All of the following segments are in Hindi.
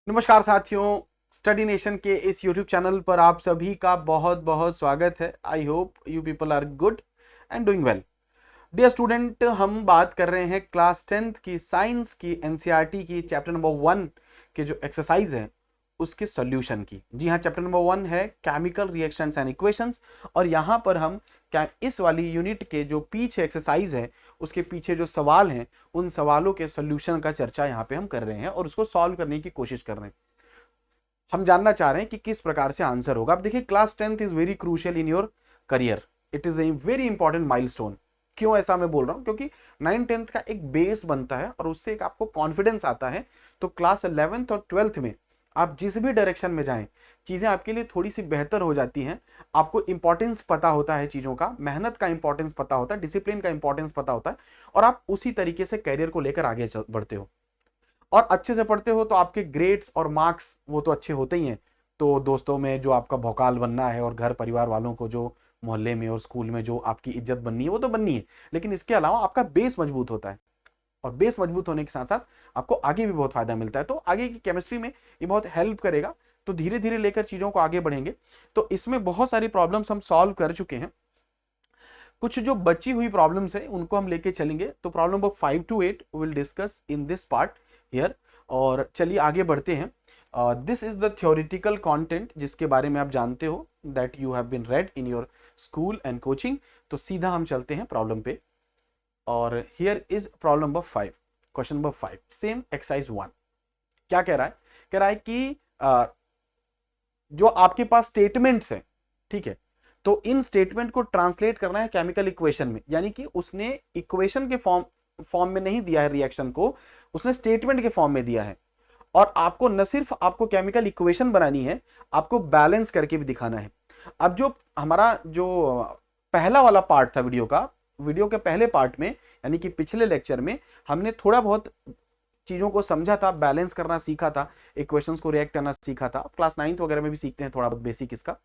नमस्कार साथियों, स्टडी नेशन के इस YouTube चैनल पर आप सभी का बहुत बहुत स्वागत है। I hope you people are good and doing well. Dear student, हम बात कर रहे हैं क्लास 10th की साइंस की एनसीईआरटी की चैप्टर नंबर 1 के जो एक्सरसाइज है उसके सॉल्यूशन की। जी हाँ, चैप्टर नंबर 1 है केमिकल रिएक्शंस एंड इक्वेशंस, और यहाँ पर हम इस वाली यूनिट के जो पीछे एक्सरसाइज है उसके पीछे जो सवाल हैं उन सवालों के सॉल्यूशन का चर्चा यहाँ पे हम कर रहे हैं और उसको सॉल्व करने की कोशिश कर रहे हैं। हम जानना चाह रहे हैं कि किस प्रकार से आंसर होगा। अब देखिए, class 10th is very crucial in your career, it is a very important milestone. क्यों ऐसा मैं बोल रहा हूं? क्योंकि 9th-10th का एक बेस बनता है और उससे एक आपको कॉन्फिडेंस आता है। तो क्लास 11th और 12th में आप जिस भी डायरेक्शन में जाएं, चीजें आपके लिए थोड़ी सी बेहतर हो जाती हैं। आपको इंपॉर्टेंस पता होता है चीजों का, मेहनत का इंपॉर्टेंस पता होता है, डिसिप्लिन का इंपॉर्टेंस पता होता है, और आप उसी तरीके से करियर को लेकर आगे बढ़ते हो और अच्छे से पढ़ते हो। तो आपके ग्रेड्स और मार्क्स वो तो अच्छे होते ही हैं। तो दोस्तों में जो आपका भौकाल बनना है और घर परिवार वालों को जो मोहल्ले में और स्कूल में जो आपकी इज्जत बननी है वो तो बननी है, लेकिन इसके अलावा आपका बेस मजबूत होता है और बेस मजबूत होने के साथ साथ आपको आगे भी बहुत फायदा मिलता है। तो आगे की केमिस्ट्री में ये बहुत हेल्प करेगा। तो धीरे धीरे लेकर चीजों को आगे बढ़ेंगे। तो इसमें बहुत सारी प्रॉब्लम्स हम सॉल्व कर चुके हैं। कुछ जो बची हुई प्रॉब्लम्स है उनको हम लेके चलेंगे। तो problem number 5 to 8 will discuss in this part here. और चलिए आगे बढ़ते हैं। This is the theoretical content जिसके बारे में आप जानते हो, that you have been read in your school and coaching. तो सीधा हम चलते हैं प्रॉब्लम पे। और here is problem number 5, question number 5, same exercise 1। क्या कह रहा है? कह रहा है कि जो आपके पास स्टेटमेंट्स हैं, ठीक है, तो इन स्टेटमेंट को ट्रांसलेट करना है केमिकल इक्वेशन में। यानी कि उसने इक्वेशन के फॉर्म में नहीं दिया है रिएक्शन को, उसने स्टेटमेंट के फॉर्म में दिया है। और आपको न सिर्फ आपको केमिकल इक्वेशन बनानी है, आपको बैलेंस करके भी दिखाना है। अब जो हमारा जो पहला वाला पार्ट था वीडियो के पहले पार्ट में, यानी कि पिछले लेक्चर में हमने थोड़ा बहुत चीजों को समझा था, बैलेंस करना सीखा था, इक्वेशंस को रिएक्ट करना सीखा था। क्लास 9th वगैरह में भी सीखते हैं थोड़ा बहुत बेसिक इसका।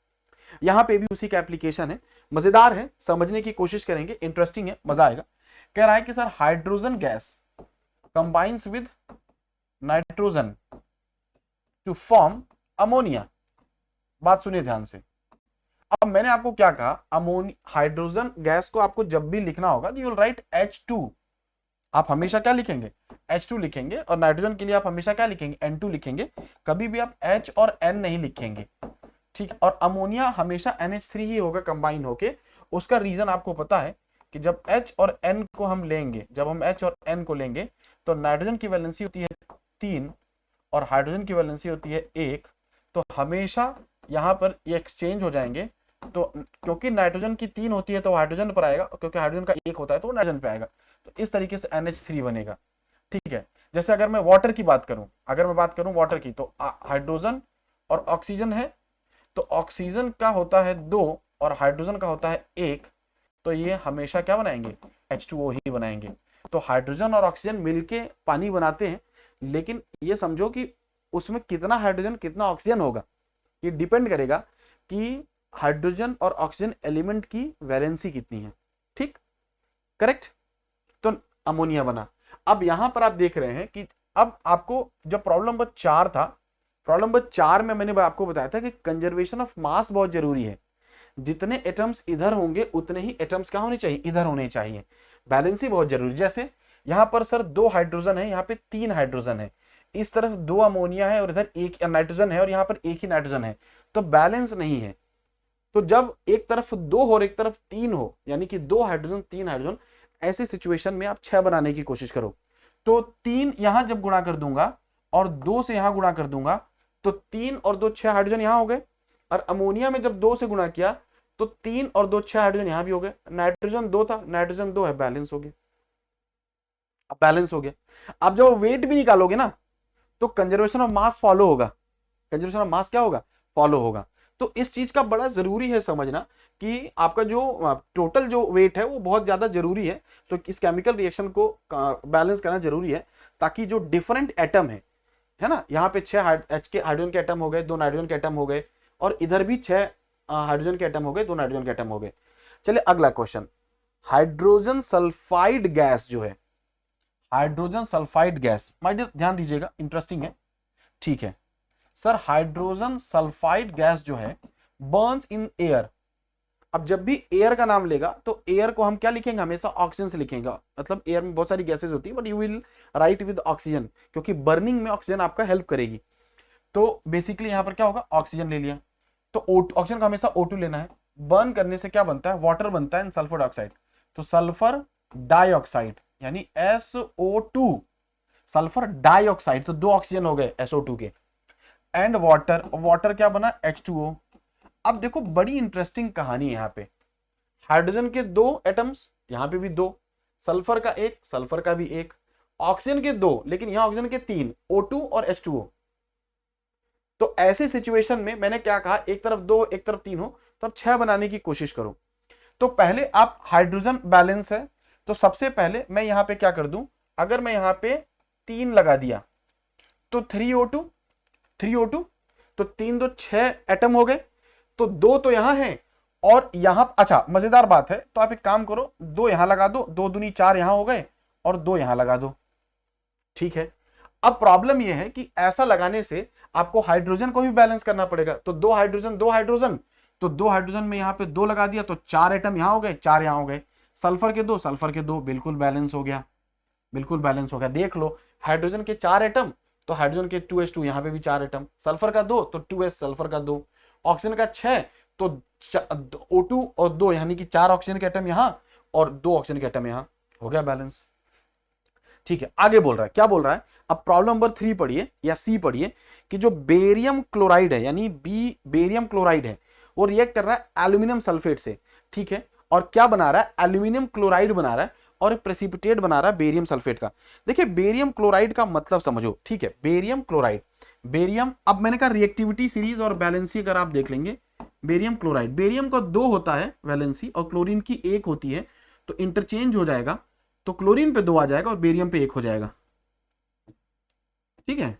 यहां पे भी उसी का एप्लीकेशन है, मजेदार है, समझने की कोशिश करेंगे, इंटरेस्टिंग है, मजा आएगा। कह रहा है कि sir hydrogen gas combines with nitrogen to form ammonia. बात सुनिए ध्यान से। अब मैंने आपको क्या कहा, हाइड्रोजन गैस को आपको जब भी लिखना होगा तो यू विल राइट H2। आप हमेशा क्या लिखेंगे? H2 लिखेंगे। और नाइट्रोजन के लिए आप हमेशा क्या लिखेंगे? N2 लिखेंगे। कभी भी आप H और N नहीं लिखेंगे, ठीक। और अमोनिया हमेशा NH3 ही होगा कंबाइन होके। उसका रीजन आपको पता है कि जब H और N को हम लेंगे, जब हम H और N को लेंगे तो नाइट्रोजन की वैलेंसी होती है 3 और हाइड्रोजन की वैलेंसी होती है 1। तो हमेशा यहाँ पर ये एक्सचेंज हो जाएंगे। तो क्योंकि नाइट्रोजन की 3 होती है तो हाइड्रोजन पर आएगा, क्योंकि हाइड्रोजन का 1 होता है तो वो नाइट्रोजन पे आएगा। तो इस तरीके से NH3 बनेगा, ठीक है। जैसे अगर मैं वाटर की बात करूं, वाटर की, तो हाइड्रोजन और ऑक्सीजन है, तो ऑक्सीजन का होता है 2 और हाइड्रोजन का होता है 1। तो ये हमेशा क्या बनाएंगे? H2O ही बनाएंगे। तो हाइड्रोजन और ऑक्सीजन मिलके पानी बनाते हैं, लेकिन ये समझो कि उसमें कितना हाइड्रोजन कितना ऑक्सीजन होगा ये डिपेंड करेगा कि हाइड्रोजन और ऑक्सीजन एलिमेंट की वैलेंसी कितनी है, ठीक, करेक्ट। तो अमोनिया बना। अब यहां पर आप देख रहे हैं कि अब आपको जब प्रॉब्लम नंबर 4 था, प्रॉब्लम नंबर 4 में मैंने आपको बताया था कि कंजर्वेशन ऑफ मास बहुत जरूरी है। जितने एटम्स इधर होंगे उतने ही एटम्स क्या होने चाहिए? इधर होने चाहिए। बैलेंस ही बहुत जरूरी। जैसे यहां पर सर 2 हाइड्रोजन है, यहां पे 3 हाइड्रोजन है, इस तरफ 2 अमोनिया है और इधर 1 नाइट्रोजन है और यहां पर 1 ही नाइट्रोजन है, तो बैलेंस नहीं है। तो जब एक तरफ 2 हो और एक तरफ 3 हो, यानी कि 2 हाइड्रोजन 3 हाइड्रोजन, ऐसी सिचुएशन में आप 6 बनाने की कोशिश करो। तो 3 यहां जब गुणा कर दूंगा और 2 से यहां गुणा कर दूंगा तो 3 और 2 6 हाइड्रोजन यहां हो गए। और अमोनिया में जब 2 से गुणा किया तो 3 और 2 6 हाइड्रोजन यहां भी हो गए। नाइट्रोजन 2 था, नाइट्रोजन 2 है, बैलेंस हो गया। अब बैलेंस हो गया। अब जब वेट भी निकालोगे ना तो कंजर्वेशन ऑफ मास फॉलो होगा। कंजर्वेशन ऑफ मास क्या होगा? फॉलो होगा। तो इस चीज का बड़ा जरूरी है समझना कि आपका जो टोटल जो वेट है वो बहुत ज्यादा जरूरी है। तो इस केमिकल रिएक्शन को बैलेंस करना जरूरी है, ताकि जो डिफरेंट एटम है ना, यहाँ पे 6 H के हाइड्रोजन के एटम हो गए, 2 नाइट्रोजन के एटम हो गए, और इधर भी 6 हाइड्रोजन के एटम हो गए, 2 नाइट्रोजन के एटम हो गए। चलिए अगला क्वेश्चन। हाइड्रोजन सल्फाइड गैस जो है, hydrogen sulphide gas, my dear ध्यान दीजिएगा, इंटरेस्टिंग है, ठीक है। सर हाइड्रोजन सल्फाइड गैस जो है बर्न्स इन एयर। अब जब भी एयर का नाम लेगा तो एयर को हम क्या लिखेंगे, हमेशा ऑक्सीजन से लिखेंगे। मतलब एयर में बहुत सारी गैसेस होती है but you will write with oxygen, क्योंकि बर्निंग में ऑक्सीजन आपका हेल्प करेगी। तो बेसिकली यहां पर क्या होगा, ऑक्सीजन ले लिया, तो ऑक्सीजन का हमेशा O2 लेना है। बर्न करने से क्या बनता है, वाटर बनता है, सल्फर डाइऑक्साइड। तो सल्फर डाइऑक्साइड यानी SO2, सल्फर डाइऑक्साइड, तो 2 ऑक्सीजन हो गए SO2 के, एंड वाटर, वाटर क्या बना H2O। अब देखो बड़ी इंटरेस्टिंग कहानी है यहाँ पे, हाइड्रोजन के 2 एटम्स, यहां पे भी 2, सल्फर का 1, सल्फर का भी 1, ऑक्सीजन के 2, लेकिन यहां ऑक्सीजन के 3, O2 और H2O। तो ऐसी सिचुएशन में मैंने क्या कहा, एक तरफ 2 एक तरफ 3 हो तो अब 6 बनाने की कोशिश करो। तो पहले आप हाइड्रोजन बैलेंस है, तो सबसे पहले मैं यहां पे क्या कर दूं, अगर मैं यहां पे 3 लगा दिया तो 3O2, 3O2, तो 3 2 6 एटम हो गए, तो 2 तो यहां है और यहां, अच्छा मजेदार बात है, तो आप एक काम करो, 2 यहां लगा दो, 2 दूनी 4 यहां हो गए और 2 यहां लगा दो, ठीक है। अब प्रॉब्लम यह है कि ऐसा लगाने से आपको हाइड्रोजन को भी बैलेंस करना पड़ेगा। तो 2 हाइड्रोजन 2 हाइड्रोजन, तो 2 हाइड्रोजन में यहां पे 2 लगा दिया तो 4 एटम यहां हो गए, 4 यहां हो गए, सल्फर के 2 सल्फर के 2, बिल्कुल बैलेंस हो गया, बिल्कुल बैलेंस हो गया। देख लो हाइड्रोजन के 4 एटम, तो हाइड्रोजन के 2s2 यहां पे भी 4 एटम, सल्फर का 2 तो 2s सल्फर का 2, ऑक्सीजन का 6 तो O2 और 2 यानी कि 4 ऑक्सीजन के एटम यहां और 2 ऑक्सीजन के एटम यहां, हो गया बैलेंस। ठीक है, आगे बोल रहा है, क्या बोल रहा है, अब प्रॉब्लम नंबर 3 पढ़िए या सी पढ़िए, कि जो बेरियम क्लोराइड है यानी बी बेरियम क्लोराइड है, वो रिएक्ट कर रहा है एल्यूमिनियम सल्फेट से, ठीक है, और क्या बना रहा है, एल्यूमिनियम क्लोराइड बना रहा है और प्रेसिपिटेट बना रहा है बेरियम सल्फेट का। देखिए बेरियम क्लोराइड का मतलब समझो, ठीक है, बेरियम क्लोराइड, बेरियम, अब मैंने कहा रिएक्टिविटी सीरीज और वैलेंसी अगर आप देख लेंगे, बेरियम क्लोराइड, बेरियम का 2 होता है वैलेंसी और क्लोरीन की 1 होती है, तो इंटरचेंज हो जाएगा, तो क्लोरीन पे 2 आ जाएगा और बेरियम पे 1 हो जाएगा, ठीक है।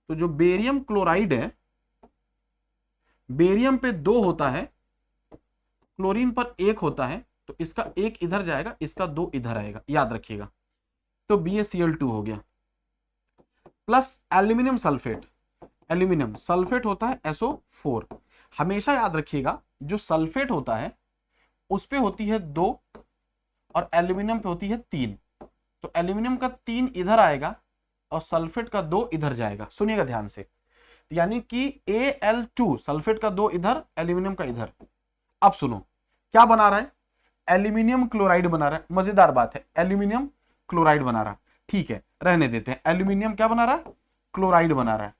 तो जो बेरियम क्लोराइड है, बेरियम पे 2 होता है, क्लोरीन पर 1 होता है, तो इसका 1 इधर जाएगा, इसका 2 इधर आएगा, याद रखिएगा। तो BaCl2 हो गया, plus aluminium sulphate, aluminium sulphate होता है SO4। हमेशा याद रखिएगा जो सल्फेट होता है उस पे होती है 2 और एल्यूमिनियम पे होती है 3, तो एल्यूमिनियम का 3 इधर आएगा और सल्फेट का 2 इधर जाएगा, सुनिएगा ध्यान से, यानी कि Al2, सल्फेट का 2 इधर, एल्यूमिनियम का इधर। अब सुनो क्या बना रहा है, एल्यूमिनियम क्लोराइड बना रहा है, मजेदार बात है, एल्यूमिनियम क्लोराइड बना रहा है, ठीक है, रहने देते हैं, एल्यूमिनियम क्या बना रहा है, क्लोराइड बना रहा है,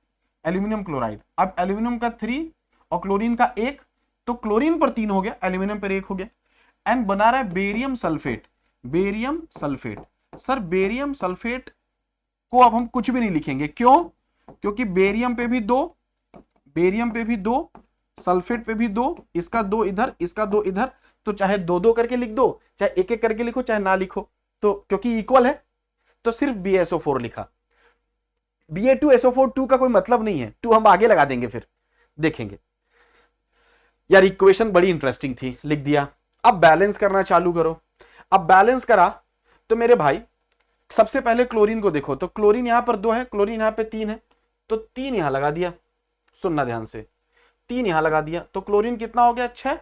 एल्यूमिनियम क्लोराइड। अब एल्यूमिनियम का 3 और क्लोरीन का 1, तो क्लोरीन पर 3 हो गया, एल्यूमिनियम पर 1 हो गया, एंड बना रहा है barium sulphate, barium sulphate. Sir barium sulphate को अब हम कुछ भी नहीं लिखेंगे, क्यों, क्योंकि बेरियम पे भी 2, बेरियम पे भी 2, सल्फेट पे भी 2, इसका 2 इधर, इसका 2 इधर, तो चाहे 2 करके लिख दो, चाहे 1 करके लिखो, चाहे ना लिखो, तो क्योंकि इक्वल है तो सिर्फ BaSO4 लिखा, Ba2SO4 2 का कोई मतलब नहीं है, 2 हम आगे लगा देंगे फिर देखेंगे। यार इक्वेशन बड़ी इंटरेस्टिंग थी, लिख दिया। अब बैलेंस करना चालू करो। अब बैलेंस करा तो मेरे भाई सबसे पहले क्लोरीन को देखो, तो क्लोरीन यहां पर 2 है, क्लोरीन यहां पे 3 है, तो 3 यहां लगा दिया, सुनना ध्यान से, 3 यहां लगा दिया, तो क्लोरीन कितना हो गया, 6,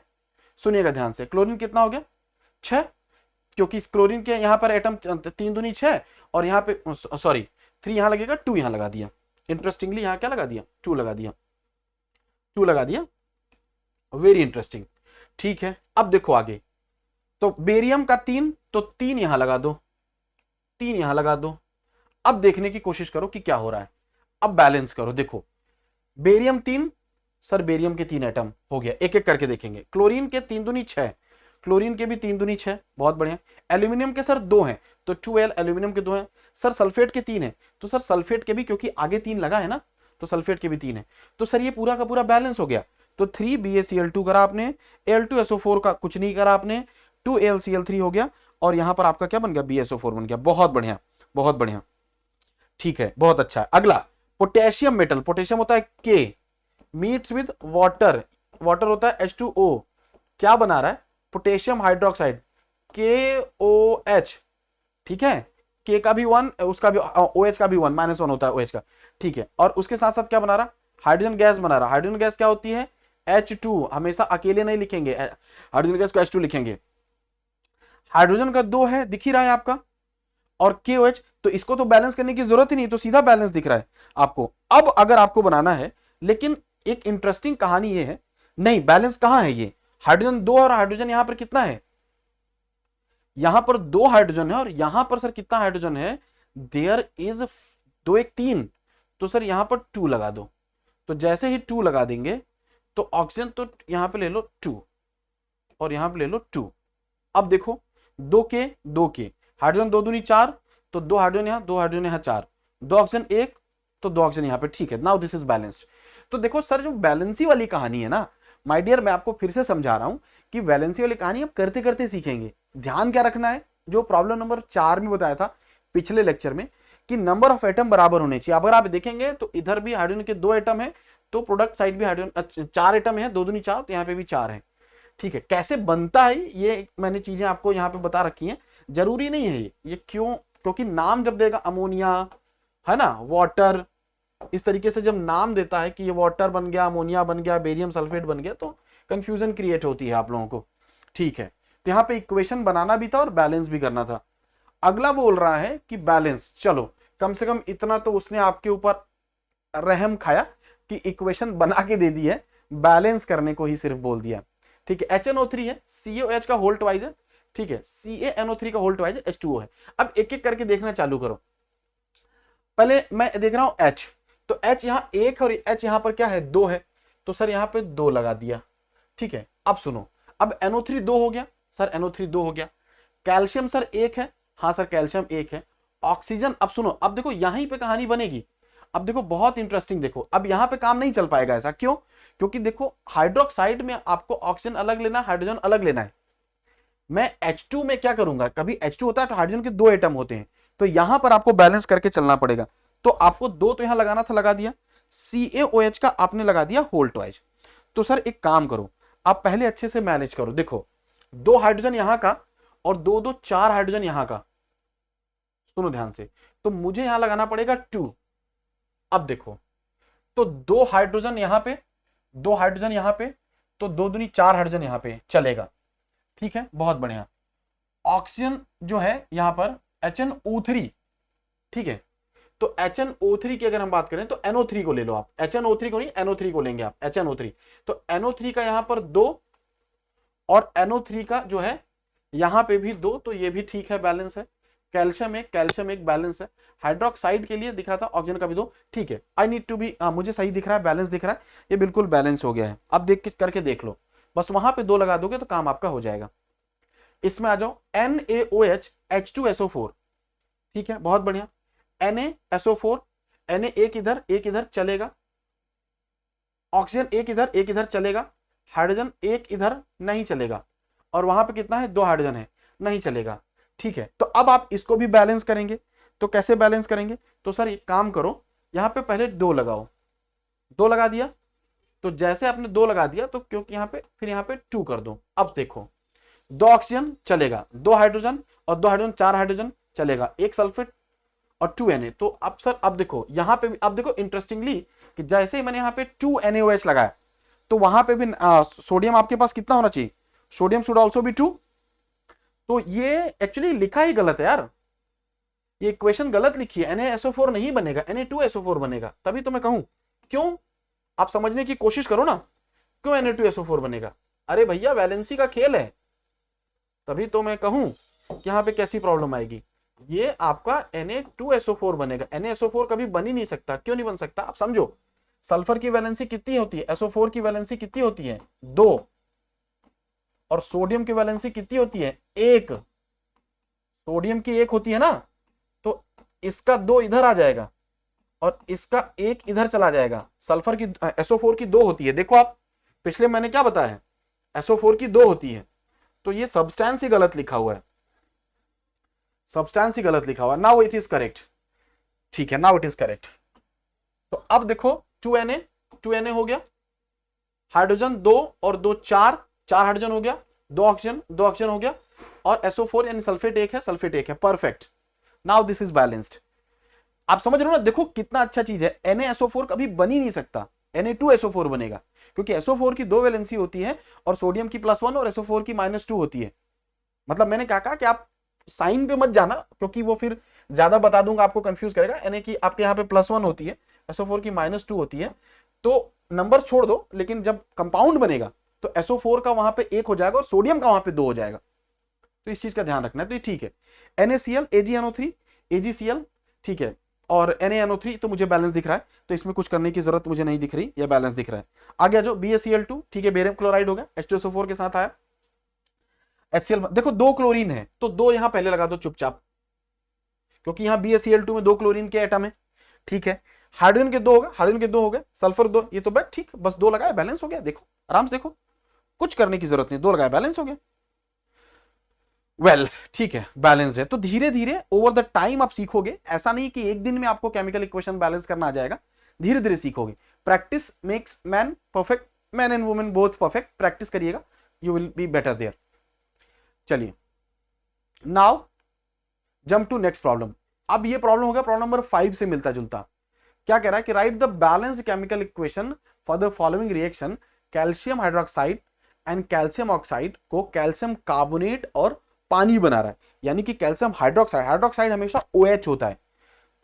सुनिएगा ध्यान से, क्लोरीन कितना हो गया, 6, क्योंकि क्लोरीन के यहां पर एटम 3 दूनी 6 और यहां पे सॉरी 3 यहां लगेगा, 2 यहां लगा दिया, इंटरेस्टिंगली यहां क्या लगा दिया, 2 लगा दिया, 2 लगा दिया, वेरी इंटरेस्टिंग, ठीक है। अब देखो आगे, तो बेरियम का 3, तो 3 यहां लगा दो, 3 यहां लगा दो। अब देखने की कोशिश करो कि क्या हो रहा है, अब बैलेंस करो, देखो बेरियम 3, सर बेरियम के 3 एटम हो गया, एक एक करके देखेंगे, क्लोरीन के 3 दूनी 6, क्लोरीन के भी 3 दूनी 6, बहुत बढ़िया, एल्यूमिनियम के सर 2 हैं, तो 2L एल्यूमिनियम के 2 हैं, सर सल्फेट के 3 हैं, तो सर सल्फेट के भी, क्योंकि आगे 3 लगा है ना, तो सल्फेट के भी 3 है, तो सर ये पूरा का पूरा बैलेंस हो गया। तो 3 BaCl2 करा आपने, Al2SO4 का कुछ नहीं करा आपने, 2AlCl3 हो गया, और यहां पर आपका क्या बन गया, BaSO4 बन गया, बहुत बढ़िया, बहुत बढ़िया, ठीक है, बहुत अच्छा। अगला पोटेशियम मेटल, पोटेशियम होता है K, meets with water, water होता है H2O, क्या बना रहा है, पोटेशियम हाइड्रोक्साइड KOH, ठीक है, के का भी 1, उसका भी OH का भी 1, -1 होता है OH का, ठीक है। और उसके साथ साथ क्या बना रहा, हाइड्रोजन गैस बना रहा। हाइड्रोजन गैस क्या होती है, H2, हमेशा अकेले नहीं लिखेंगे हाइड्रोजन गैस को, H2 लिखेंगे। हाइड्रोजन का 2 है, दिख ही रहा है आपका, और KOH, तो इसको तो बैलेंस करने की जरूरत ही नहीं, तो सीधा बैलेंस दिख रहा है आपको। अब अगर आपको बनाना है, लेकिन एक इंटरेस्टिंग कहानी ये है, नहीं बैलेंस कहां है, ये हाइड्रोजन 2 और हाइड्रोजन यहां पर कितना है, यहां पर 2 हाइड्रोजन है, और यहां पर सर कितना हाइड्रोजन है, देयर इज 2 1 3, तो सर यहां पर 2 लगा दो। तो जैसे ही 2 लगा देंगे तो ऑक्सीजन तो यहां पे ले लो 2, और यहां पे ले लो 2। अब देखो 2 के हाइड्रोजन 2 दूनी 4, तो 2 हाइड्रोजन यहां, 2 हाइड्रोजन यहां 4, 2 ऑक्सीजन 1, तो 2 ऑक्सीजन यहां पे, ठीक है। Now this is balanced. तो देखो सर जो बैलेंसी वाली कहानी है ना माय डियर, मैं आपको फिर से समझा रहा हूं कि बैलेंसी वाली कहानी आप करते करते सीखेंगे। ध्यान क्या रखना है, जो प्रॉब्लम नंबर 4 में बताया था पिछले लेक्चर में, कि नंबर ऑफ एटम बराबर होने चाहिए। अगर आप देखेंगे तो इधर भी हाइड्रोजन के 2 एटम है, तो प्रोडक्ट साइड भी हाइड्रोजन 4 एटम है, 2 दूनी 4, तो यहाँ पे भी 4 है, ठीक है। कैसे बनता है ये मैंने चीजें आपको यहाँ पे बता रखी हैं, जरूरी नहीं है ये क्यों, क्योंकि नाम जब देगा अमोनिया है ना, वाटर, इस तरीके से जब नाम देता है कि ये वाटर बन गया, अमोनिया बन गया, बेरियम सल्फेट बन गया, तो कंफ्यूजन क्रिएट होती है आप लोगों को, ठीक है। तो यहाँ पे इक्वेशन बनाना भी था और बैलेंस भी करना था। अगला बोल रहा है कि बैलेंस, चलो कम से कम इतना तो उसने आपके ऊपर रहम खाया कि इक्वेशन बना के दे दी है, बैलेंस करने को ही सिर्फ बोल दिया, ठीक है। HNO3 है, COH का होल ट्वाइस है, ठीक है, CaNO3 का होल ट्वाइस है, H2O है। अब एक एक करके देखना चालू करो। पहले मैं देख रहा हूं H, तो H यहां 1 और H यहां पर क्या है, 2 है, तो सर यहां पे 2 लगा दिया, ठीक है। अब सुनो, अब NO3 2 हो गया, सर NO3 2 हो गया। कैल्शियम सर 1 है, हाँ सर कैल्शियम 1 है। ऑक्सीजन, अब सुनो, अब देखो यहीं पे कहानी बनेगी। अब देखो बहुत इंटरेस्टिंग, देखो अब यहां पे काम नहीं चल पाएगा ऐसा, क्यों, क्योंकि देखो हाइड्रोक्साइड में आपको ऑक्सीजन अलग लेना, हाइड्रोजन अलग लेना है। मैं H2 में क्या करूंगा, कभी H2 होता है तो हाइड्रोजन के 2 एटम होते हैं, तो यहां पर आपको बैलेंस करके चलना पड़ेगा। तो आपको 2 तो यहां लगाना था, लगा दिया, CaOH का आपने लगा दिया होल ट्वाइस। तो सर एक काम करो, आप पहले अच्छे से मैनेज करो। देखो 2 हाइड्रोजन यहां का और 2 2 4 हाइड्रोजन यहां का, सुनो ध्यान से, तो मुझे यहां लगाना पड़ेगा 2। अब देखो, तो 2 हाइड्रोजन यहां पे, 2 हाइड्रोजन यहां पे, तो 2 दूनी 4 हाइड्रोजन यहां पे चलेगा, ठीक है, बहुत बढ़िया। ऑक्सीजन जो है यहां पर HNO3, ठीक है, तो HNO3 की अगर हम बात करें तो NO3 को ले लो आप, HNO3 को नहीं, NO3 को लेंगे आप, HNO3, तो NO3 का यहां पर 2 और NO3 का जो है यहां पे भी 2, तो ये भी ठीक है, बैलेंस है। कैल्शियम एक बैलेंस है। हाइड्रोक्साइड के लिए दिखा था ऑक्सीजन का भी 2, ठीक है। आई नीड टू बी, मुझे सही दिख रहा है, बैलेंस दिख रहा है, ये बिल्कुल बैलेंस हो गया है। अब देख के करके देख लो, बस वहां पे 2 लगा दोगे तो काम आपका हो जाएगा। इसमें आ जाओ, NaOH H2SO4, ठीक है, बहुत बढ़िया। NaSO4, Na एक इधर चलेगा, ऑक्सीजन एक इधर चलेगा, हाइड्रोजन एक इधर नहीं चलेगा, और वहां पे कितना है, 2 हाइड्रोजन है, नहीं चलेगा, ठीक है। तो अब आप इसको भी बैलेंस करेंगे, तो कैसे बैलेंस करेंगे, तो सर एक काम करो, यहां पे पहले 2 लगाओ, 2 लगा दिया, तो जैसे आपने 2 लगा दिया तो क्योंकि यहां पे, फिर यहां पे 2 कर दो। अब देखो 2 ऑक्सीजन चलेगा, 2 हाइड्रोजन और 2 हाइड्रोजन 4 हाइड्रोजन चलेगा, 1 सल्फेट और 2 Na। तो अब सर, अब देखो यहां पे भी, अब देखो इंटरेस्टिंगली कि जैसे ही मैंने यहां पे 2 NaOH लगाया, तो वहां पे भी सोडियम आपके पास कितना होना चाहिए, सोडियम शुड ऑल्सो बी 2। तो ये एक्चुअली लिखा ही गलत है यार, ये इक्वेशन गलत लिखी है, NaSO4 नहीं बनेगा, Na2SO4 बनेगा। तभी तो मैं कहूं, क्यों, आप समझने की कोशिश करो ना, क्यों Na2SO4 बनेगा। अरे भैया वैलेंसी का खेल है, तभी तो मैं कहूं कि यहां पे कैसी प्रॉब्लम आएगी। ये आपका Na2SO4 बनेगा, NaSO4 कभी बन ही नहीं सकता। क्यों नहीं बन सकता, आप समझो, सल्फर की वैलेंसी कितनी होती है, SO4 की वैलेंसी कितनी होती है, 2, और सोडियम की वैलेंसी कितनी होती है, 1, सोडियम की 1 होती है ना, तो इसका 2 इधर आ जाएगा और इसका 1 इधर चला जाएगा। सल्फर की, SO4 की 2 होती है, देखो आप पिछले मैंने क्या बताया है, SO4 की 2 होती है, तो ये सब्सटेंस ही गलत लिखा हुआ है, सब्सटेंस ही गलत लिखा हुआ है। नाउ इट इज करेक्ट, ठीक है, नाउ इट इज करेक्ट। तो अब देखो 2Na हो गया, हाइड्रोजन 2 और 2 4 हाइड्रोजन हो गया, 2 ऑक्सीजन हो गया, और SO4 यानी सल्फेट 1 है, सल्फेट 1 है, perfect. Now this is balanced. आप समझ रहे हो ना, देखो कितना अच्छा चीज है। NaSO4 कभी बन ही नहीं सकता, Na2SO4 बनेगा, क्योंकि SO4 की दो वैलेंसी होती है और सोडियम की +1 और SO4 की -2 होती है। मतलब मैंने क्या कहा कि आप साइन पे मत जाना, क्योंकि वो फिर ज्यादा बता दूंगा आपको कंफ्यूज करेगा। Na की आपके यहाँ पे +1 होती है, SO4 की -2 होती है, तो नंबर छोड़ दो, लेकिन जब कंपाउंड बनेगा तो SO4 का वहां पे 1 हो जाएगा और सोडियम का वहां पे 2 हो जाएगा। तो इस चीज का ध्यान रखना है। तो ये ठीक है, NaCl AgNO3 AgCl, ठीक है, और NaNO3 तो मुझे बैलेंस दिख रहा है, तो इसमें कुछ करने की जरूरत मुझे नहीं दिख रही, यह बैलेंस दिख रहा है। आ गया जो BaCl2, ठीक है, बेरियम क्लोराइड हो गया, H2SO4 के साथ आया। HCl देखो 2 क्लोरीन है तो 2 यहां पहले लगा दो चुपचाप, क्योंकि यहां BaCl2 में 2 क्लोरीन के एटम है, ठीक है। हाइड्रोजन के 2 हो गए, हाइड्रोजन के 2 हो गए, सल्फर 2, ये तो बस ठीक, बस 2 लगाए बैलेंस हो गया। देखो आराम से देखो, कुछ करने की जरूरत नहीं, 2 लगाए बैलेंस हो गया। वेल ठीक है, बैलेंस्ड है। तो धीरे धीरे ओवर द टाइम आप सीखोगे, ऐसा नहीं कि एक दिन में आपको केमिकल इक्वेशन बैलेंस करना आ जाएगा, धीरे धीरे सीखोगे। Practice makes man perfect, man and women both perfect. Practice करिएगा, you will be better there. चलिए now jump to next problem. अब ये प्रॉब्लम हो गया प्रॉब्लम नंबर 5 से मिलता जुलता। क्या कह रहा है कि right the balanced chemical equation for the following reaction, calcium hydroxide and calcium oxide को कैल्शियम कार्बोनेट और पानी बना रहा है, यानी कि कैल्शियम हाइड्रोक्साइड, हाइड्रोक्साइड हमेशा OH होता है,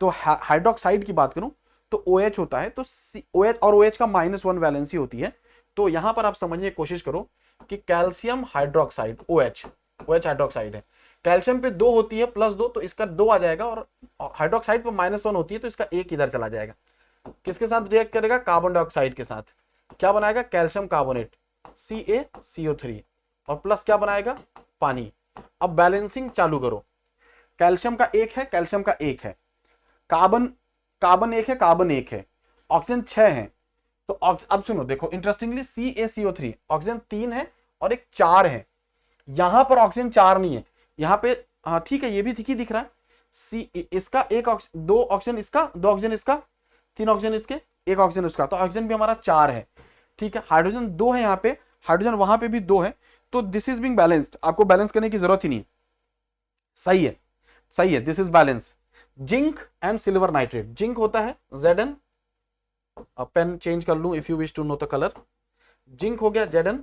तो हाइड्रोक्साइड की बात करूं तो OH होता है, तो OH और OH का -1 वैलेंसी होती है। तो यहां पर आप समझने की कोशिश करो कि कैल्शियम हाइड्रोक्साइड OH हाइड्रोक्साइड है, कैल्शियम पे 2 होती है +2, तो इसका 2 आ जाएगा, और हाइड्रोक्साइड पे -1 होती है तो इसका 1 इधर चला जाएगा। किसके साथ रिएक्ट करेगा? कार्बन डाइऑक्साइड के साथ। क्या बनाएगा? कैल्शियम कार्बोनेट CaCO3, और प्लस क्या बनाएगा? पानी। अब बैलेंसिंग चालू करो, कैल्शियम का 1 है, कैल्शियम का 1 है, कार्बन 1 है, कार्बन 1 है, ऑक्सीजन 6 है। तो अब सुनो, देखो इंटरेस्टिंगली CaCO3 ऑक्सीजन 3 है और एक 4 है, यहां पर ऑक्सीजन 4 नहीं है, यहां पे हाँ ठीक है, ये भी ठीक ही दिख रहा है। इसका 2 ऑक्सीजन इसका, 2 ऑक्सीजन इसका, 3 ऑक्सीजन इसके, 1 ऑक्सीजन उसका, तो ऑक्सीजन भी हमारा 4 है, ठीक है। हाइड्रोजन 2 है यहाँ पे, हाइड्रोजन वहां पे भी 2 है, तो दिस इज बीइंग बैलेंस्ड, आपको बैलेंस करने की जरूरत ही नहीं। सही है, सही है, this is balance. Zinc and silver nitrate, zinc होता है Zn, पेन चेंज कर लूं if you wish to know the colour. Zinc हो गया Zn,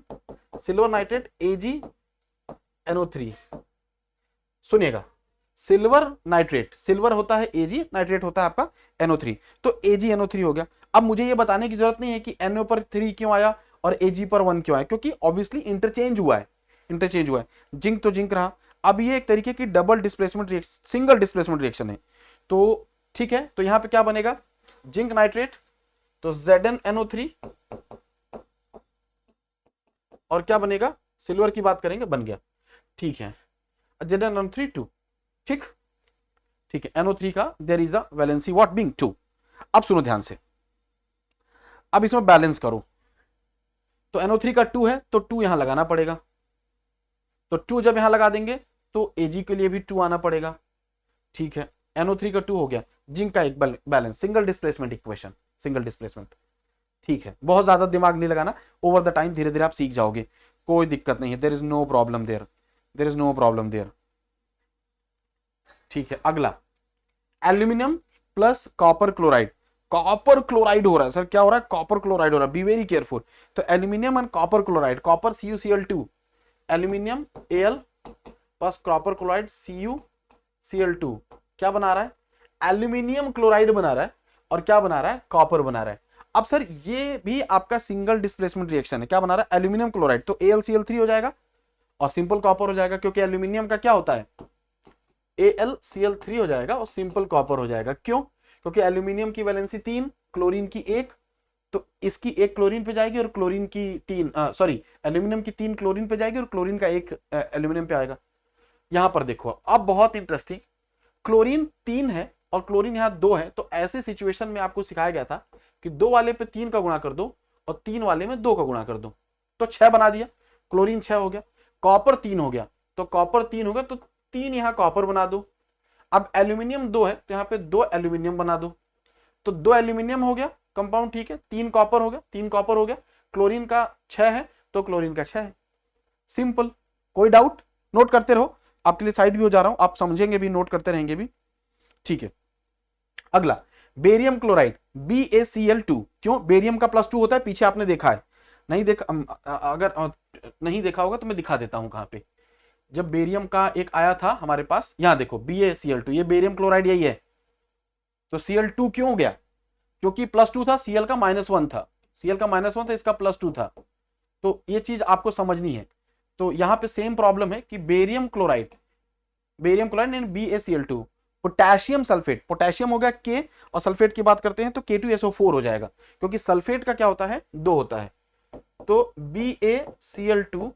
सिल्वर नाइट्रेट AgNO3। सुनिएगा, सिल्वर नाइट्रेट, सिल्वर होता है Ag, नाइट्रेट होता है आपका NO3, तो AgNO3 हो गया। अब मुझे ये बताने की जरूरत नहीं है कि NO पर 3 क्यों आया और Ag पर 1 क्यों आया, क्योंकि ऑब्वियसली इंटरचेंज हुआ है, जिंक तो जिंक रहा। अब ये एक तरीके की double displacement reaction, single displacement reaction है, तो ठीक है। तो यहां पे क्या बनेगा? जिंक नाइट्रेट, तो ZnNO3, और क्या बनेगा? सिल्वर की बात करेंगे, बन गया, ठीक है, ZnNO3 2, ठीक ठीक है। NO3 का there is a valency what being 2। अब सुनो ध्यान से, अब इसमें बैलेंस करो, तो NO3 का 2 है तो 2 यहां लगाना पड़ेगा, तो 2 जब यहां लगा देंगे तो Ag के लिए भी 2 आना पड़ेगा, ठीक है। NO3 का 2 हो गया, जिंक का एक balance, single displacement equation, single displacement, ठीक है। बहुत ज्यादा दिमाग नहीं लगाना, ओवर द टाइम धीरे धीरे आप सीख जाओगे, कोई दिक्कत नहीं है, there is no problem there, there is no problem there, ठीक है। अगला aluminium plus copper chloride, copper chloride हो रहा है सर, क्या हो रहा है? कॉपर क्लोराइड हो रहा है, बी वेरी केयरफुल। तो aluminium and copper chloride, copper CuCl2, aluminium Al plus copper chloride CuCl2, क्या बना रहा है? एल्यूमिनियम क्लोराइड बना रहा है, और क्या बना रहा है? कॉपर बना रहा है। अब सर ये भी आपका सिंगल डिस्प्लेसमेंट रिएक्शन है, क्या बना रहा है? एल्यूमिनियम क्लोराइड, तो AlCl3 हो जाएगा और सिंपल कॉपर हो जाएगा, क्योंकि एल्यूमिनियम का क्या होता है? AlCl3 हो जाएगा और सिंपल कॉपर हो जाएगा। क्यों? क्योंकि एल्यूमिनियम की वैलेंसी 3, क्लोरीन की 1, तो इसकी 1 क्लोरीन पे जाएगी और क्लोरीन की 3, सॉरी, एल्यूमिनियम की 3 क्लोरीन पे जाएगी और क्लोरीन का 1 एल्यूमिनियम पे आएगा। यहां पर देखो, अब बहुत इंटरेस्टिंग, क्लोरीन 3 है और क्लोरीन यहां 2 है, तो ऐसे सिचुएशन में आपको सिखाया गया था कि 2 वाले पे 3 का गुणा कर दो और 3 वाले में 2 का गुणा कर दो, तो 6 बना दिया, क्लोरीन 6 हो गया। कॉपर 3 हो गया, तो कॉपर 3 हो गया, तो 3 यहां कॉपर बना दो। अब एल्यूमिनियम 2 है, तो यहां पे 2 एल्यूमिनियम बना दो, तो 2 एल्यूमिनियम हो गया कंपाउंड, ठीक है। 3 कॉपर हो गया, 3 कॉपर हो गया, क्लोरीन का 6 है तो क्लोरीन का 6 है, सिंपल। कोई डाउट? नोट करते रहो, आपके लिए साइड भी हो जा रहा हूं, आप समझेंगे भी, नोट करते रहेंगे भी। ठीक है, अगला बेरियम क्लोराइड BaCl2, क्यों? बेरियम का +2 होता है, पीछे आपने देखा है, नहीं देखा? अगर नहीं देखा होगा तो मैं दिखा देता हूं कहां पे। जब बेरियम का एक आया था हमारे पास, यहां देखो BaCl2, ये बेरियम क्लोराइड यही है, तो Cl2 क्यों हो गया? क्योंकि +2 था, Cl का -1 था, Cl का -1 था, इसका +2 था, तो ये चीज आपको समझनी है। तो यहां पे सेम प्रॉब्लम है कि barium chloride BaCl2, potassium sulphate, potassium हो गया K, और सल्फेट की बात करते हैं तो K2SO4 हो जाएगा, क्योंकि सल्फेट का क्या होता है? 2 होता है, तो BaCl2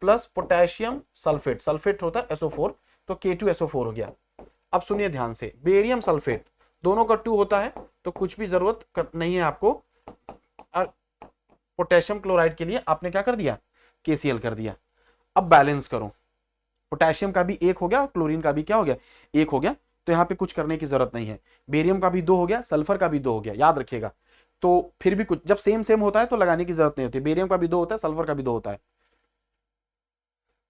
plus potassium sulphate, sulphate होता है SO4, तो K2SO4 हो गया। अब सुनिए ध्यान से, बेरियम सल्फेट दोनों का 2 होता है, तो कुछ भी जरूरत नहीं है आपको, पोटेशियम क्लोराइड के लिए आपने क्या कर दिया? KCl कर दिया। अब बैलेंस करो, पोटेशियम का भी 1 हो गया, क्लोरीन का भी क्या हो गया? 1 हो गया, तो यहां पे कुछ करने की जरूरत नहीं है। बेरियम का भी 2 हो गया, सल्फर का भी 2 हो गया, याद रखिएगा। तो फिर भी कुछ, जब सेम सेम होता है तो लगाने की जरूरत नहीं होती, बेरियम का भी 2 होता है, सल्फर का भी 2 होता है,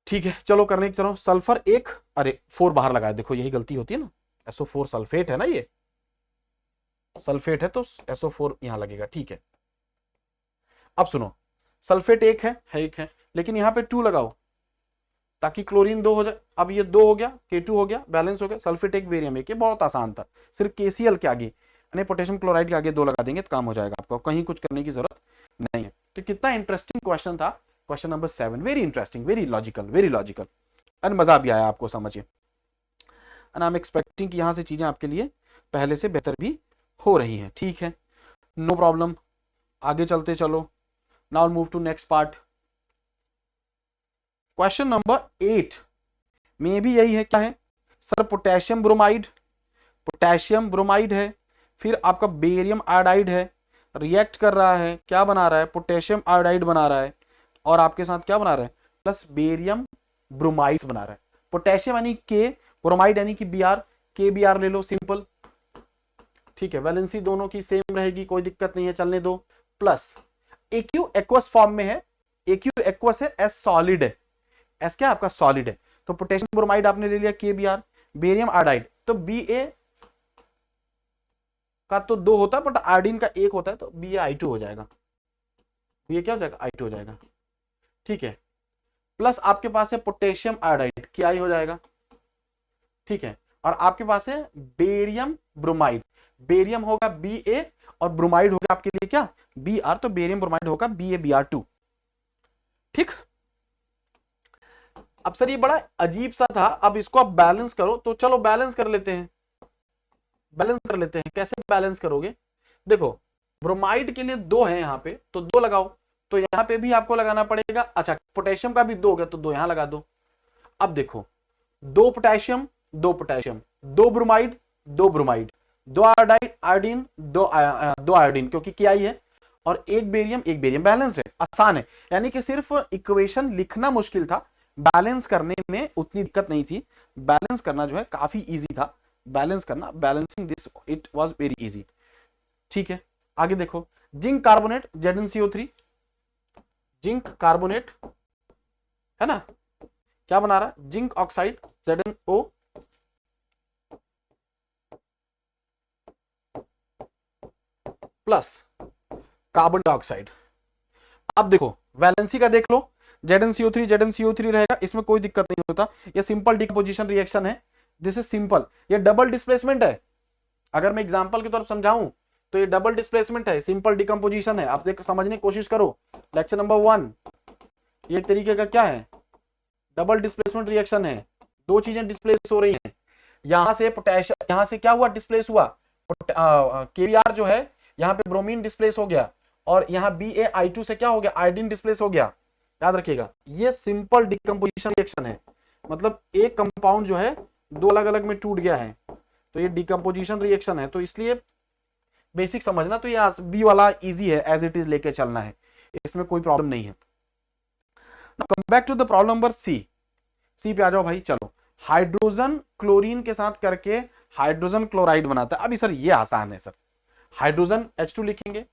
ठीक है। चलो करने की, चलो सल्फर 1, अरे 4 बाहर लगाया, देखो यही गलती होती है ना, SO4 सल्फेट है ना, ये सल्फेट है तो SO4 यहां लगेगा, ठीक है। अब सुनो, सल्फेट 1 है 1 है, लेकिन यहां पे 2 लगाओ ताकि क्लोरीन 2 हो जाए। अब ये 2 हो गया, K2 हो गया, बैलेंस हो गया, सल्फेट 1 बेरियम 1, ये बहुत आसान था, सिर्फ KCl के आगे यानी पोटेशियम क्लोराइड के आगे 2 लगा देंगे तो काम हो जाएगा, आपको कहीं कुछ करने की जरूरत नहीं है। तो कितना इंटरेस्टिंग क्वेश्चन था, question number 7, very interesting, very logical, and मजा भी आया आपको समझिए, एंड आई एम एक्सपेक्टिंग कि यहां से चीजें आपके लिए पहले से बेहतर भी हो रही हैं, ठीक है, नो प्रॉब्लम। आगे चलते चलो, now move to next part. Question number 8 में भी यही है, क्या है सर? पोटेशियम ब्रोमाइड है, फिर आपका बेरियम आयोडाइड है, रिएक्ट कर रहा है, क्या बना रहा है? पोटेशियम आयोडाइड बना रहा है, और आपके साथ क्या बना रहा है? प्लस बेरियम ब्रोमाइड बना रहा है। पोटेशियम यानी K, ब्रोमाइड यानी कि Br, KBr ले लो, सिंपल, ठीक है। वैलेंसी दोनों की सेम रहेगी, कोई दिक्कत नहीं है, चलने दो। प्लस AQ एक्वस फॉर्म में है, AQ एक्वस है, S सॉलिड है, S क्या आपका? सॉलिड है, तो पोटेशियम ब्रोमाइड आपने ले लिया KBr, बेरियम आयोडाइड तो Ba का तो 2 होता है, बट आयोडीन का 1 होता है, तो BaI2 हो जाएगा, ये क्या हो जाएगा? I2 हो जाएगा, ठीक है। प्लस आपके पास है पोटेशियम आयोडाइड, KI हो जाएगा, ठीक है। और आपके पास है बेरियम ब्रोमाइड, बेरियम होगा Ba और ब्रोमाइड होगा आपके लिए क्या? Br, तो बेरियम ब्रोमाइड होगा BaBr2, ठीक। अब सर ये बड़ा अजीब सा था, अब इसको आप बैलेंस करो, तो चलो बैलेंस कर लेते हैं, कैसे बैलेंस करोगे? देखो ब्रोमाइड के लिए 2 है यहाँ पे, तो 2 लगाओ, तो यहाँ पे भी आपको लगाना पड़ेगा। अच्छा, पोटेशियम का भी 2 हो गया, तो 2 यहां लगा दो। अब देखो 2 potassium 2 potassium, 2 bromide 2 bromide, 2 iodine 2 iodine, क्योंकि क्या है, और 1 बेरियम बैलेंस्ड है, आसान है। यानी कि सिर्फ इक्वेशन लिखना मुश्किल था, बैलेंस करने में उतनी दिक्कत नहीं थी, बैलेंस करना जो है काफी इजी था, बैलेंस करना, balancing this it was very easy, ठीक है। आगे देखो, zinc carbonate ZnCO3, zinc carbonate है ना, क्या बना रहा है? Zinc oxide ZnO plus carbon dioxide. अब देखो वैलेंसी का देख लो, ZnCO3 रहेगा, इसमें कोई दिक्कत नहीं होता, ये सिंपल डिकम्पोजिशन रिएक्शन है, दिस इज सिंपल। ये डबल डिस्प्लेसमेंट है, अगर मैं एग्जांपल की तरफ समझाऊं तो ये डबल डिस्प्लेसमेंट है, सिंपल डिकम्पोजिशन है। आप देखो समझने की कोशिश करो, लेक्चर नंबर 1, ये तरीके का क्या है? डबल डिस्प्लेसमेंट रिएक्शन है, 2 चीजें डिस्प्लेस हो रही हैं, यहां से पोटेशियम, यहां से क्या हुआ? डिस्प्लेस हुआ, KBr जो है, यहां पे ब्रोमीन डिस्प्लेस हो गया, और यहां BaI2 से क्या हो गया? आयोडीन डिस्प्लेस हो गया। याद रखिएगा, ये सिंपल डिकम्पोजिशन रिएक्शन है, मतलब एक कंपाउंड जो है 2 अलग अलग में टूट गया है, तो ये डिकम्पोजिशन रिएक्शन है, तो इसलिए बेसिक समझना। तो ये बी वाला इजी है, एज इट इज लेके चलना है, इसमें कोई प्रॉब्लम नहीं है। Come back to the problem number C पे आ जाओ भाई। चलो, हाइड्रोजन क्लोरीन के साथ करके हाइड्रोजन क्लोराइड बनाता है। अभी सर ये आसान है सर, हाइड्रोजन H2 लिखेंगे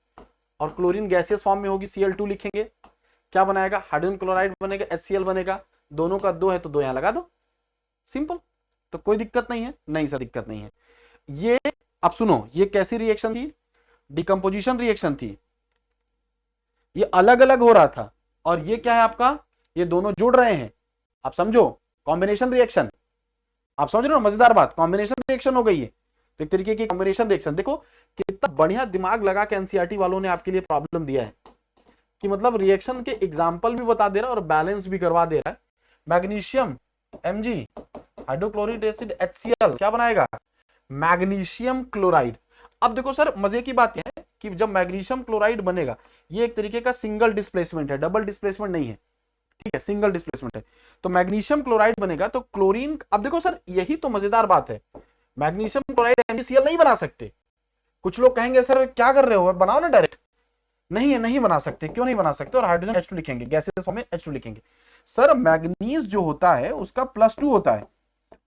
और क्लोरीन गैसियस फॉर्म में होगी, Cl2 लिखेंगे, क्या बनाएगा? हाइड्रोजन क्लोराइड बनेगा, HCl बनेगा, दोनों का 2 है तो 2 यहां लगा दो, सिंपल। तो कोई दिक्कत नहीं है, नहीं सर दिक्कत नहीं है। ये अब सुनो, ये कैसी रिएक्शन थी, डिकम्पोजिशन रिएक्शन थी, ये अलग अलग हो रहा था, और ये क्या है आपका, ये दोनों जुड़ रहे हैं, आप समझो कॉम्बिनेशन रिएक्शन, आप समझ रहे हो मजेदार बात, कॉम्बिनेशन रिएक्शन हो गई है। तो एक तरीके की कॉम्बिनेशन रिएक्शन, देखो कितना बढ़िया दिमाग लगा के एनसीईआरटी वालों ने आपके लिए प्रॉब्लम दिया है कि मतलब रिएक्शन के एग्जांपल भी बता दे रहा है और बैलेंस भी करवा दे रहा है। Magnesium Mg, hydrochloric acid HCl क्या बनाएगा, मैग्नीशियम क्लोराइड। अब देखो सर मजे की बात यह है कि जब मैग्नीशियम क्लोराइड बनेगा, ये एक तरीके का सिंगल डिस्प्लेसमेंट है, डबल डिस्प्लेसमेंट नहीं है, ठीक है, सिंगल डिस्प्लेसमेंट है। तो मैग्नीशियम क्लोराइड बनेगा तो क्लोरीन, अब देखो सर यही तो मजेदार बात है, मैग्नीशियम क्लोराइड MgCl नहीं बना सकते। कुछ लोग कहेंगे सर क्या कर रहे हो, बनाओ ना डायरेक्ट, नहीं है, नहीं बना सकते। क्यों नहीं बना सकते, और हाइड्रोजन H2 लिखेंगे, गैसेस फॉर्म में H2 लिखेंगे। सर मैग्नीज जो होता है उसका +2 होता है,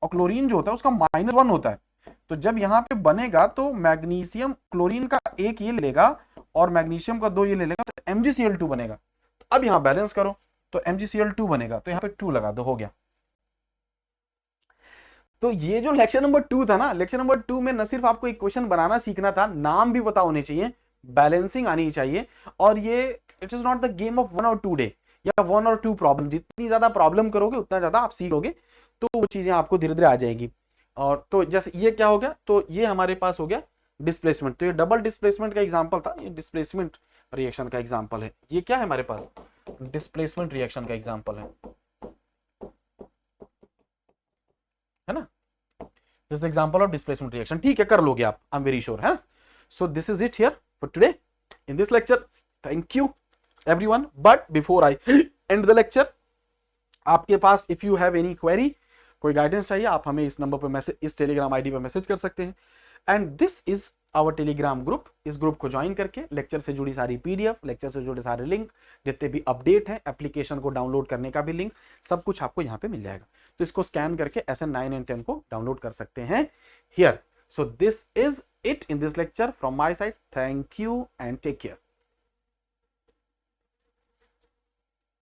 और क्लोरीन जो होता है उसका -1 होता है। तो जब यहां पे बनेगा तो मैग्नीशियम क्लोरीन का एक ये लेगा और मैग्नीशियम का 2 ये ले लेगा, तो MgCl2 बनेगा। तो अब यहां बैलेंस करो, तो MgCl2 बनेगा, तो यहां पे 2 लगा दो, हो गया। तो ये जो लेक्चर नंबर 2 था ना, लेक्चर नंबर 2 में न सिर्फ आपको इक्वेशन बनाना सीखना था, नाम भी पता होने चाहिए, बैलेंसिंग आनी चाहिए, और ये it is not the game of 1 और 2 डे या 1 और 2 प्रॉब्लम। जितनी ज्यादा प्रॉब्लम करोगे उतना ज्यादा आप सीखोगे, तो वो चीजें आपको धीरे धीरे आ जाएगी। और तो जैसे ये क्या हो गया, तो ये हमारे पास हो गया डिस्प्लेसमेंट। तो ये डबल डिस्प्लेसमेंट का एग्जांपल था, ये डिस्प्लेसमेंट रिएक्शन का एग्जांपल है। ये क्या है हमारे पास, डिस्प्लेसमेंट रिएक्शन का एग्जांपल है ना, this is example of displacement reaction. ठीक है, कर लोगे आप, आई एम वेरी श्योर, है। So this is it here for today in this lecture. Thank you everyone, but before I end the lecture, आपके पास if you have any query, कोई गाइडेंस चाहिए, आप हमें इस नंबर पर मैसेज, इस टेलीग्राम आईडी पर मैसेज कर सकते हैं। And this is our Telegram group. इस ग्रुप को ज्वाइन करके लेक्चर से जुड़ी सारी PDF, लेक्चर से जुड़े सारे लिंक, जितने भी अपडेट है, एप्लीकेशन को डाउनलोड करने का भी लिंक, सब कुछ आपको यहाँ पे मिल जाएगा। तो इसको स्कैन करके SN 9 एंड 10 को डाउनलोड कर सकते हैं here. So this is it in this lecture from my side. Thank you and take care.